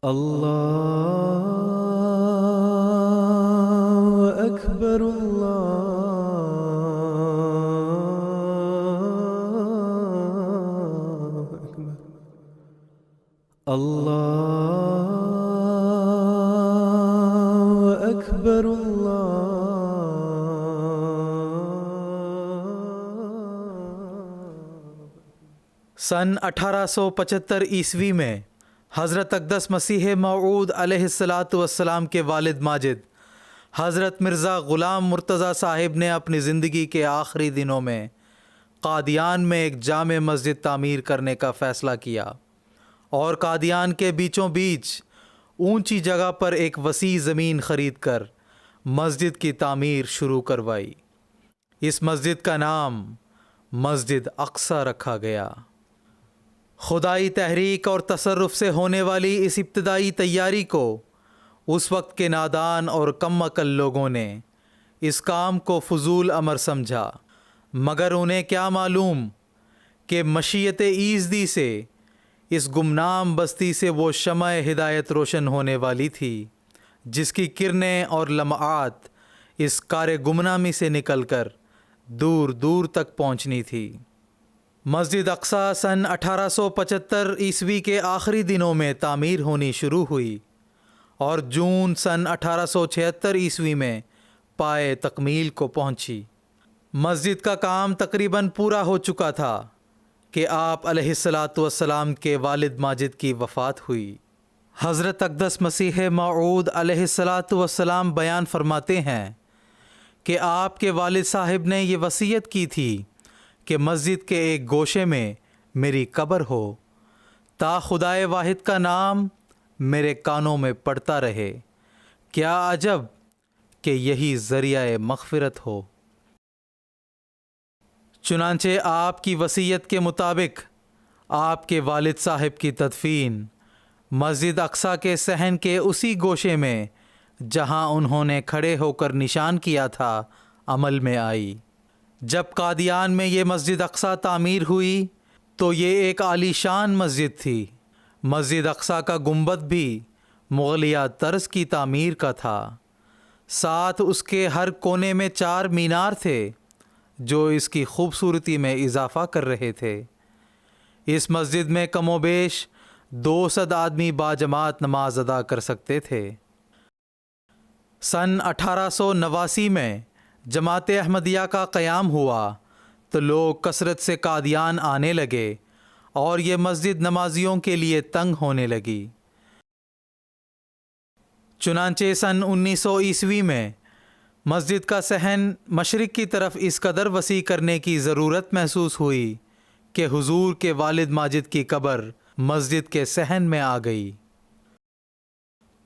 اللہ اکبر اللہ اکبر اللہ اکبر سن 1875 عیسوی میں حضرت اقدس مسیح موعود علیہ السلام کے والد ماجد حضرت مرزا غلام مرتضیٰ صاحب نے اپنی زندگی کے آخری دنوں میں قادیان میں ایک جامع مسجد تعمیر کرنے کا فیصلہ کیا اور قادیان کے بیچوں بیچ اونچی جگہ پر ایک وسیع زمین خرید کر مسجد کی تعمیر شروع کروائی۔ اس مسجد کا نام مسجد اقصی رکھا گیا۔ خدائی تحریک اور تصرف سے ہونے والی اس ابتدائی تیاری کو اس وقت کے نادان اور کم عقل لوگوں نے اس کام کو فضول امر سمجھا، مگر انہیں کیا معلوم کہ مشیت ایزدی سے اس گمنام بستی سے وہ شمع ہدایت روشن ہونے والی تھی جس کی کرنیں اور لمعات اس کار گمنامی سے نکل کر دور دور تک پہنچنی تھی۔ مسجد اقصی سن 1875 عیسوی کے آخری دنوں میں تعمیر ہونی شروع ہوئی اور جون سن 1876 عیسوی میں پائے تکمیل کو پہنچی۔ مسجد کا کام تقریباً پورا ہو چکا تھا کہ آپ علیہ السلام کے والد ماجد کی وفات ہوئی۔ حضرت اقدس مسیح موعود علیہ السلام بیان فرماتے ہیں کہ آپ کے والد صاحب نے یہ وصیت کی تھی کہ مسجد کے ایک گوشے میں میری قبر ہو تا خدائے واحد کا نام میرے کانوں میں پڑتا رہے۔ کیا عجب کہ یہی ذریعہ مغفرت ہو۔ چنانچہ آپ کی وصیت کے مطابق آپ کے والد صاحب کی تدفین مسجد اقصی کے صحن کے اسی گوشے میں جہاں انہوں نے کھڑے ہو کر نشان کیا تھا عمل میں آئی۔ جب قادیان میں یہ مسجد اقصی تعمیر ہوئی تو یہ ایک عالی شان مسجد تھی۔ مسجد اقصی کا گنبد بھی مغلیہ طرز کی تعمیر کا تھا، ساتھ اس کے ہر کونے میں 4 مینار تھے جو اس کی خوبصورتی میں اضافہ کر رہے تھے۔ اس مسجد میں کم و بیش 200 آدمی باجماعت نماز ادا کر سکتے تھے۔ سن 1889 میں جماعت احمدیہ کا قیام ہوا تو لوگ کثرت سے قادیان آنے لگے اور یہ مسجد نمازیوں کے لیے تنگ ہونے لگی۔ چنانچہ سن 1900 عیسوی میں مسجد کا صحن مشرق کی طرف اس قدر وسیع کرنے کی ضرورت محسوس ہوئی کہ حضور کے والد ماجد کی قبر مسجد کے صحن میں آ گئی۔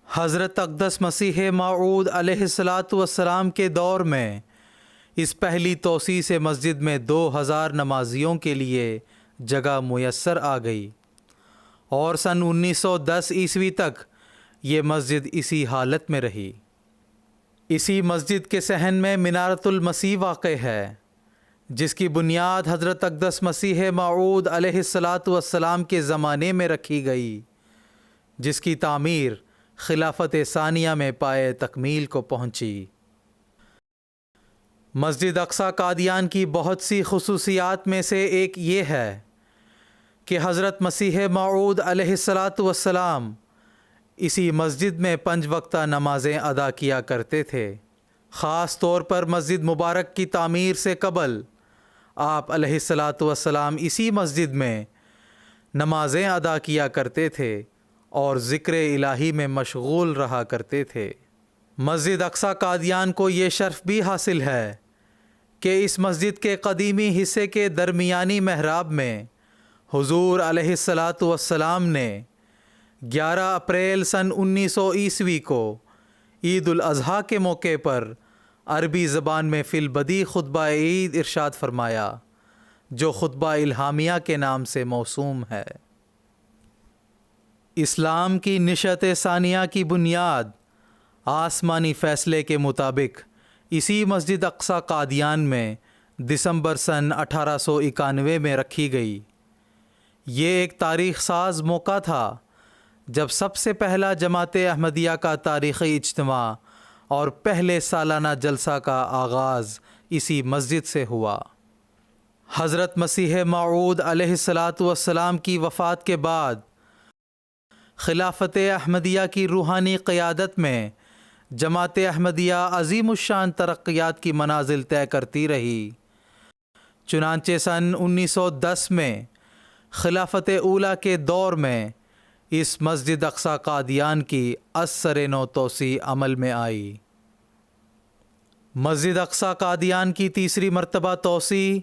حضرت اقدس مسیح موعود علیہ السلام کے دور میں اس پہلی توسیع سے مسجد میں 2000 نمازیوں کے لیے جگہ میسر آ گئی اور سن 1910 عیسوی تک یہ مسجد اسی حالت میں رہی۔ اسی مسجد کے صحن میں منارۃ المسیح واقع ہے جس کی بنیاد حضرت اقدس مسیح موعود علیہ السلام کے زمانے میں رکھی گئی، جس کی تعمیر خلافت ثانیہ میں پائے تکمیل کو پہنچی۔ مسجد اقصی قادیان کی بہت سی خصوصیات میں سے ایک یہ ہے کہ حضرت مسیح موعود علیہ السلام اسی مسجد میں 5 وقتہ نمازیں ادا کیا کرتے تھے۔ خاص طور پر مسجد مبارک کی تعمیر سے قبل آپ علیہ السلام اسی مسجد میں نمازیں ادا کیا کرتے تھے اور ذکر الہی میں مشغول رہا کرتے تھے۔ مسجد اقصی قادیان کو یہ شرف بھی حاصل ہے کہ اس مسجد کے قدیمی حصے کے درمیانی محراب میں حضور علیہ السلام نے 11 اپریل سن 1900 عیسوی کو عید الاضحیٰ کے موقع پر عربی زبان میں فی البدیع خطبہ عید ارشاد فرمایا، جو خطبہ الہامیہ کے نام سے موسوم ہے۔ اسلام کی نشأت ثانیہ کی بنیاد آسمانی فیصلے کے مطابق اسی مسجد اقصی قادیان میں دسمبر سن 1891 میں رکھی گئی۔ یہ ایک تاریخ ساز موقع تھا جب سب سے پہلا جماعت احمدیہ کا تاریخی اجتماع اور پہلے سالانہ جلسہ کا آغاز اسی مسجد سے ہوا۔ حضرت مسیح موعود علیہ الصلاۃ والسلام کی وفات کے بعد خلافت احمدیہ کی روحانی قیادت میں جماعت احمدیہ عظیم الشان ترقیات کی منازل طے کرتی رہی۔ چنانچہ سن 1910 میں خلافت اولیٰ کے دور میں اس مسجد اقصی قادیان کی از سر نو توسیع عمل میں آئی۔ مسجد اقصی قادیان کی تیسری مرتبہ توسیع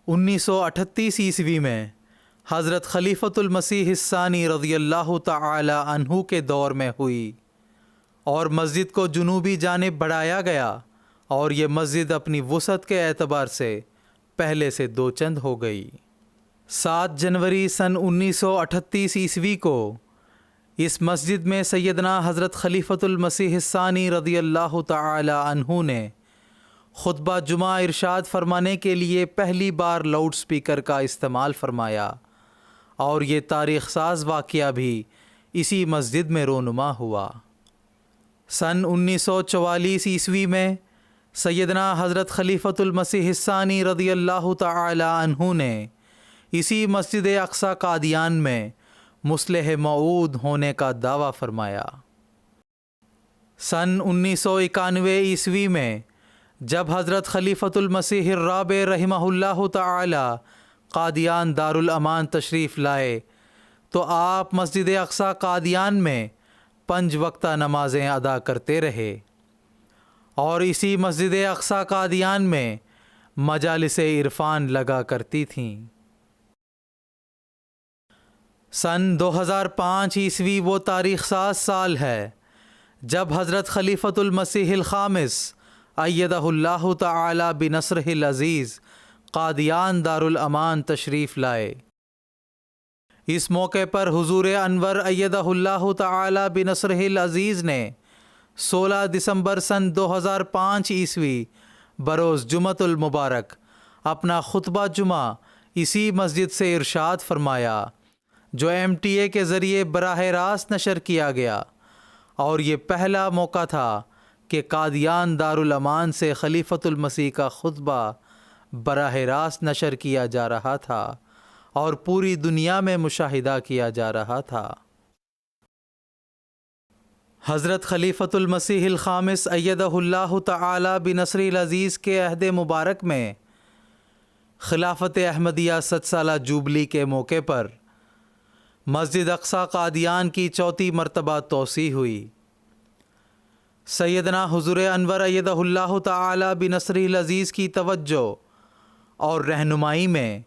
1938 عیسوی میں حضرت خلیفۃ المسیح الثانی رضی اللہ تعالی عنہ کے دور میں ہوئی، اور مسجد کو جنوبی جانب بڑھایا گیا، اور یہ مسجد اپنی وسعت کے اعتبار سے پہلے سے دو چند ہو گئی۔ 7 جنوری سن 1938 عیسوی کو اس مسجد میں سیدنا حضرت خلیفۃ المسیح الثانی رضی اللہ تعالی عنہ نے خطبہ جمعہ ارشاد فرمانے کے لیے پہلی بار لاؤڈ سپیکر کا استعمال فرمایا، اور یہ تاریخ ساز واقعہ بھی اسی مسجد میں رونما ہوا۔ سن 1944 عیسوی میں سیدنا حضرت خلیفۃ المسیح الثانی رضی اللہ تعالی عنہ نے اسی مسجد اقصی قادیان میں مصلح موعود ہونے کا دعویٰ فرمایا۔ سن 1991 عیسوی میں جب حضرت خلیفۃ المسیح الرابع رحمہ اللہ تعالی قادیان دارالامان تشریف لائے تو آپ مسجد اقصی قادیان میں 5 وقتہ نمازیں ادا کرتے رہے، اور اسی مسجد اقصی قادیان میں مجالس عرفان لگا کرتی تھیں۔ سن 2005 عیسوی وہ تاریخ ساز سال ہے جب حضرت خلیفۃ المسیح الخامس ایدہ اللہ تعالی بنصرہ العزیز قادیان دارالامان تشریف لائے۔ اس موقع پر حضور انور ایدہ اللہ تعالی بنصرہ العزیز نے 16 دسمبر سن 2005 عیسوی بروز جمعۃ المبارک اپنا خطبہ جمعہ اسی مسجد سے ارشاد فرمایا، جو MTA کے ذریعے براہ راست نشر کیا گیا، اور یہ پہلا موقع تھا کہ قادیان دارالامان سے خلیفۃ المسیح کا خطبہ براہ راست نشر کیا جا رہا تھا اور پوری دنیا میں مشاہدہ کیا جا رہا تھا۔ حضرت خلیفۃ المسیح الخامس ایدہ اللہ تعالی بنصرہ العزیز کے عہد مبارک میں خلافت احمدیہ 100 سالہ جوبلی کے موقع پر مسجد اقصی قادیان کی 4تھی مرتبہ توسیع ہوئی۔ سیدنا حضور انور ایدہ اللہ تعالی بنصرہ العزیز کی توجہ اور رہنمائی میں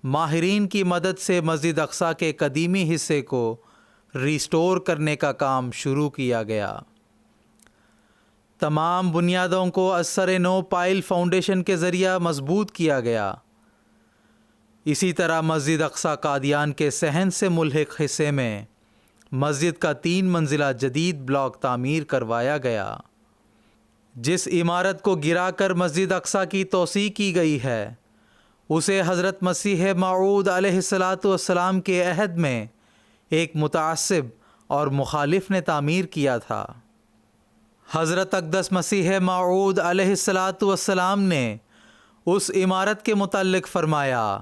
ماہرین کی مدد سے مسجد اقصی کے قدیمی حصے کو ریسٹور کرنے کا کام شروع کیا گیا۔ تمام بنیادوں کو از سر نو پائل فاؤنڈیشن کے ذریعہ مضبوط کیا گیا۔ اسی طرح مسجد اقصی قادیان کے صحن سے ملحق حصے میں مسجد کا 3 منزلہ جدید بلاک تعمیر کروایا گیا۔ جس عمارت کو گرا کر مسجد اقصی کی توسیع کی گئی ہے اسے حضرت مسیح موعود علیہ الصلاۃ والسلام کے عہد میں ایک متعصب اور مخالف نے تعمیر کیا تھا۔ حضرت اقدس مسیح موعود علیہ الصلاۃ والسلام نے اس عمارت کے متعلق فرمایا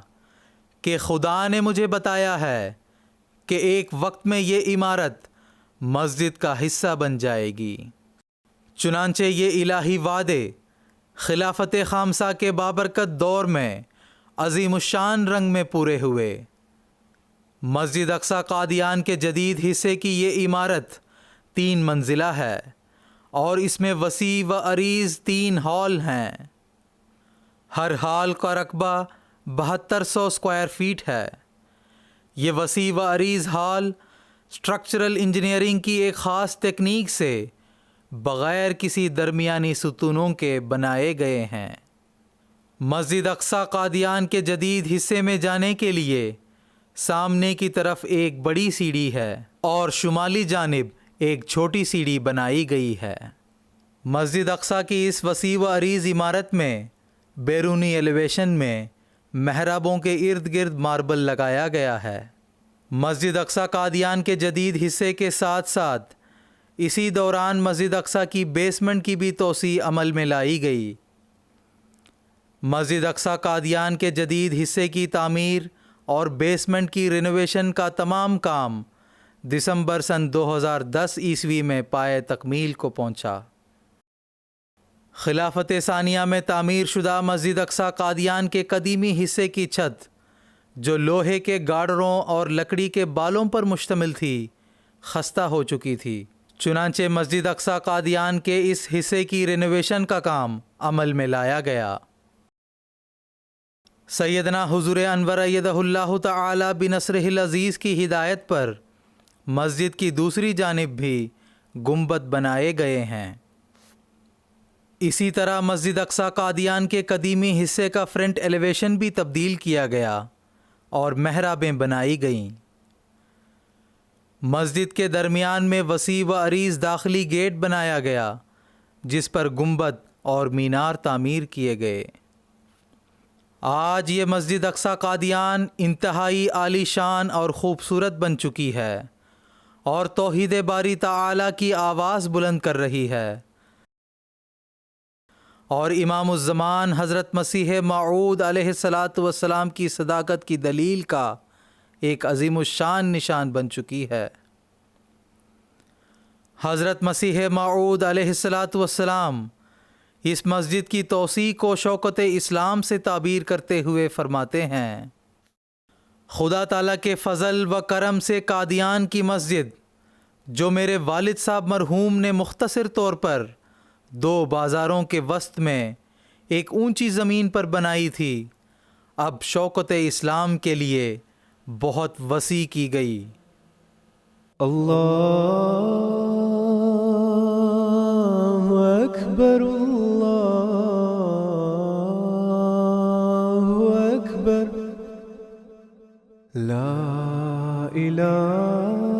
کہ خدا نے مجھے بتایا ہے کہ ایک وقت میں یہ عمارت مسجد کا حصہ بن جائے گی۔ چنانچہ یہ الہی وعدے خلافت خامسہ کے بابرکت دور میں عظیم الشان رنگ میں پورے ہوئے۔ مسجد اقصی قادیان کے جدید حصے کی یہ عمارت 3 منزلہ ہے، اور اس میں وسیع و عریض 3 ہال ہیں۔ ہر ہال کا رقبہ 7200 اسکوائر فیٹ ہے۔ یہ وسیع و عریض ہال اسٹرکچرل انجینئرنگ کی ایک خاص تکنیک سے بغیر کسی درمیانی ستونوں کے بنائے گئے ہیں۔ مسجد اقصی قادیان کے جدید حصے میں جانے کے لیے سامنے کی طرف ایک بڑی سیڑھی ہے اور شمالی جانب ایک چھوٹی سیڑھی بنائی گئی ہے۔ مسجد اقصی کی اس وسیع و عریض عمارت میں بیرونی ایلیویشن میں محرابوں کے ارد گرد ماربل لگایا گیا ہے۔ مسجد اقصی قادیان کے جدید حصے کے ساتھ ساتھ اسی دوران مسجد اقصی کی بیسمنٹ کی بھی توسیع عمل میں لائی گئی۔ مسجد اقصی قادیان کے جدید حصے کی تعمیر اور بیسمنٹ کی رینوویشن کا تمام کام دسمبر سن 2010 عیسوی میں پائے تکمیل کو پہنچا۔ خلافت ثانیہ میں تعمیر شدہ مسجد اقصی قادیان کے قدیمی حصے کی چھت، جو لوہے کے گارڈروں اور لکڑی کے بالوں پر مشتمل تھی، خستہ ہو چکی تھی۔ چنانچہ مسجد اقصی قادیان کے اس حصے کی رینوویشن کا کام عمل میں لایا گیا۔ سیدنا حضور انور ایدہ اللہ تعالی بنصرہ العزیز کی ہدایت پر مسجد کی دوسری جانب بھی گنبد بنائے گئے ہیں۔ اسی طرح مسجد اقصی قادیان کے قدیمی حصے کا فرنٹ ایلیویشن بھی تبدیل کیا گیا اور محرابیں بنائی گئیں۔ مسجد کے درمیان میں وسیع و عریض داخلی گیٹ بنایا گیا، جس پر گنبد اور مینار تعمیر کیے گئے۔ آج یہ مسجد اقصی قادیان انتہائی عالی شان اور خوبصورت بن چکی ہے اور توحید باری تعالی کی آواز بلند کر رہی ہے، اور امام الزمان حضرت مسیح موعود علیہ السلام کی صداقت کی دلیل کا ایک عظیم الشان نشان بن چکی ہے۔ حضرت مسیح موعود علیہ السلام اس مسجد کی توسیع کو شوکت اسلام سے تعبیر کرتے ہوئے فرماتے ہیں: خدا تعالیٰ کے فضل و کرم سے قادیان کی مسجد، جو میرے والد صاحب مرحوم نے مختصر طور پر 2 بازاروں کے وسط میں ایک اونچی زمین پر بنائی تھی، اب شوکت اسلام کے لیے بہت وسیع کی گئی۔ اللہ اکبر، اللہ اکبر، لا الہ